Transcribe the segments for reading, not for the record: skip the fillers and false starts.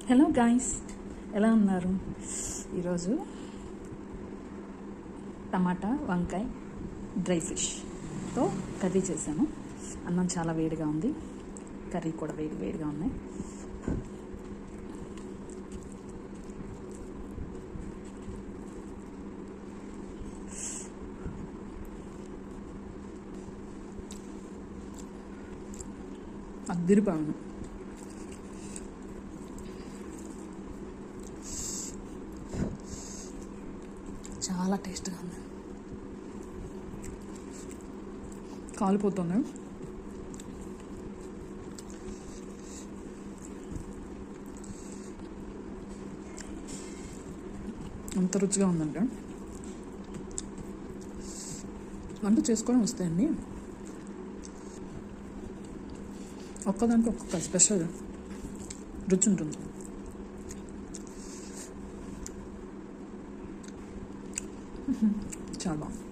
Hello guys, ఎలా ఉన్నారు? ఈరోజు టమాటా వంకాయ డ్రై ఫిష్తో కర్రీ చేశాను. అన్నం చాలా వేడిగా ఉంది, కర్రీ కూడా వేడిగా ఉన్నాయి. అద్దిరిపాను. చాలా టేస్ట్గా ఉంది. కాలిపోతుంది. అంత రుచిగా ఉందంటే వంట చేసుకోవడం వస్తాయండి. ఒక్కదానికి ఒక్కొక్క స్పెషల్ రుచి ఉంటుంది. చాలా బాగుంది.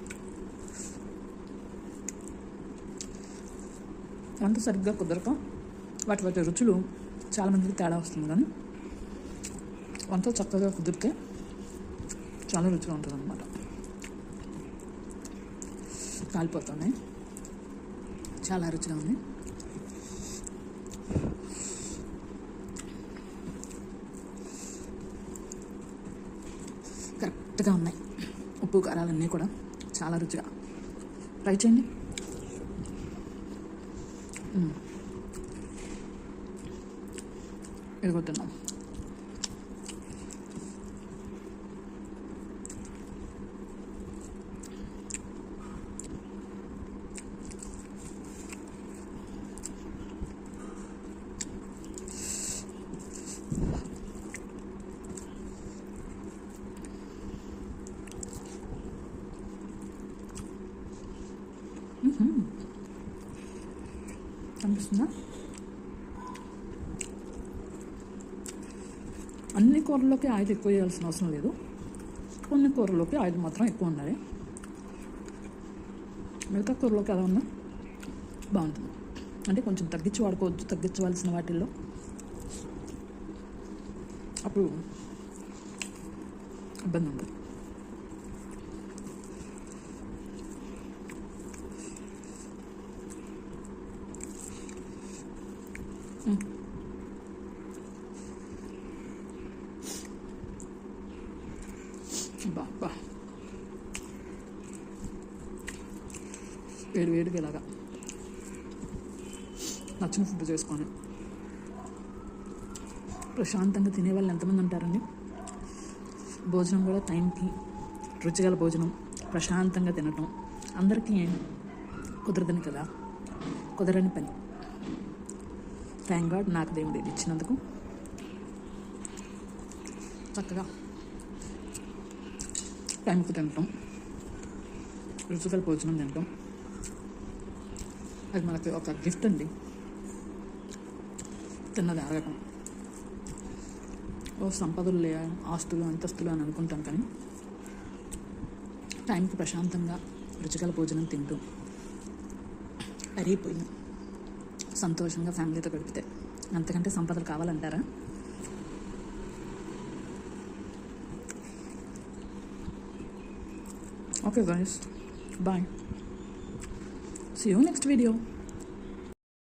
వంట సరిగ్గా కుదరక వాటి రుచులు చాలామందికి తేడా వస్తుంది, కానీ వంట చక్కగా కుదిరితే చాలా రుచిగా ఉంటుంది అన్నమాట. కాలిపోతుంది, చాలా రుచిగా ఉంది. కరెక్ట్గా ఉన్నాయి. ఉప్పు కారాలన్నీ కూడా చాలా రుచిగా. ట్రై చేయండి. ఎదుగుతున్నాం. అనిపిస్తుందా? అన్ని కూరల్లోకి ఆయిల్ ఎక్కువ వేయాల్సిన అవసరం లేదు. కొన్ని కూరల్లోకి ఆయిల్ మాత్రం ఎక్కువ ఉండాలి. మిగతా కూరలోకి అలా ఉన్నా బాగుంటుంది. అంటే కొంచెం తగ్గించి వాడుకోవచ్చు, తగ్గించవలసిన వాటిల్లో. అప్పుడు ఇబ్బంది ఉండదు. బా వేడిగా ఇలాగా నచ్చిన ఫుడ్ చేసుకొని ప్రశాంతంగా తినేవాళ్ళు ఎంతమంది ఉంటారండి? భోజనం కూడా టైంకి రుచిగల భోజనం, ప్రశాంతంగా తినటం అందరికీ కుదరదని కదా, కుదరని పని. థ్యాంక్ గాడ్ నాకు దేవుడు ఇది ఇచ్చినందుకు. చక్కగా టైంకి తినటం, రుచిగల భోజనం తినటం, అది మనకి ఒక గిఫ్ట్ అండి. తిన్నది అరగటం. సంపదలు ఆస్తులు అంతస్తులు అని అనుకుంటాం, కానీ టైంకి ప్రశాంతంగా రుచిగల భోజనం తింటూ అరిగిపోయి సంతోషంగా ఫ్యామిలీతో గడిపితే అంతకంటే సంపదలు కావాలంటారా? Okay guys, bye. See you next video.